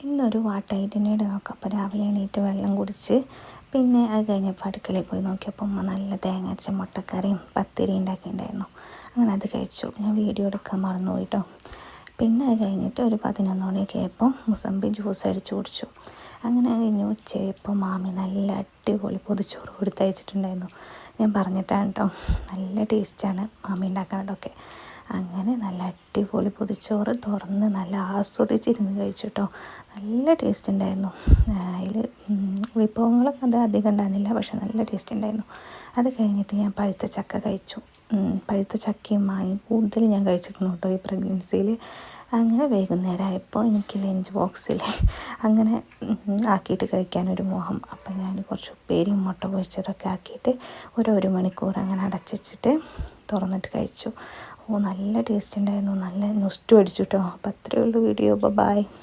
ഇന്നൊരു വാട്ടൈഡിനയുടെ നോക്കാം. അപ്പോൾ രാവിലെ എണീറ്റ് വെള്ളം കുടിച്ച് പിന്നെ അത് കഴിഞ്ഞപ്പോൾ അടുക്കളയിൽ പോയി നോക്കിയപ്പോൾ അമ്മ നല്ല തേങ്ങ അരച്ച മുട്ടക്കറിയും പത്തിരി ഉണ്ടാക്കിയിട്ടുണ്ടായിരുന്നു. അങ്ങനെ അത് കഴിച്ചു. ഞാൻ വീഡിയോ എടുക്കാൻ മറന്നു പോയിട്ടോ. പിന്നെ അത് കഴിഞ്ഞിട്ട് ഒരു 11 മണിയൊക്കെ ആയപ്പോൾ മുസമ്പി ജ്യൂസ് അടിച്ച് കുടിച്ചു. അങ്ങനെ കഴിഞ്ഞ് ഉച്ചയായപ്പോൾ മാമി നല്ല അടിപൊളി പൊതിച്ചോറ് കൊടുത്തയച്ചിട്ടുണ്ടായിരുന്നു. ഞാൻ പറഞ്ഞിട്ടാണ് കേട്ടോ, നല്ല ടേസ്റ്റാണ് മാമി ഉണ്ടാക്കണതൊക്കെ. അങ്ങനെ നല്ല അടിപൊളി പൊതിച്ചോറ് തുറന്ന് നല്ല ആസ്വദിച്ചിരുന്ന് കഴിച്ചു കേട്ടോ. നല്ല ടേസ്റ്റ് ഉണ്ടായിരുന്നു. അതിൽ വിഭവങ്ങളൊക്കെ അത് അധികം ഉണ്ടായിരുന്നില്ല, പക്ഷെ നല്ല ടേസ്റ്റ് ഉണ്ടായിരുന്നു. അത് കഴിഞ്ഞിട്ട് ഞാൻ പഴുത്ത ചക്ക കഴിച്ചു. പഴുത്ത ചക്കയും മാങ്ങയും കൂടുതൽ ഞാൻ കഴിച്ചിട്ടുണ്ട് കേട്ടോ ഈ പ്രഗ്നൻസിയിൽ. അങ്ങനെ വൈകുന്നേരമായപ്പോൾ എനിക്ക് ലഞ്ച് ബോക്സിൽ അങ്ങനെ ആക്കിയിട്ട് കഴിക്കാനൊരു മോഹം. അപ്പം ഞാൻ കുറച്ച് ഉപ്പേരിയും മുട്ട പൊരിച്ചതൊക്കെ ആക്കിയിട്ട് ഒരു മണിക്കൂർ അങ്ങനെ അടച്ചിട്ട് തുറന്നിട്ട് കഴിച്ചു. നല്ല ടേസ്റ്റ് ഉണ്ടായിരുന്നു. നല്ല നൊസ്റ്റു അടിച്ചു കേട്ടോ. അപ്പോൾ അത്രയേ ഉള്ളൂ വീഡിയോ. ബൈ.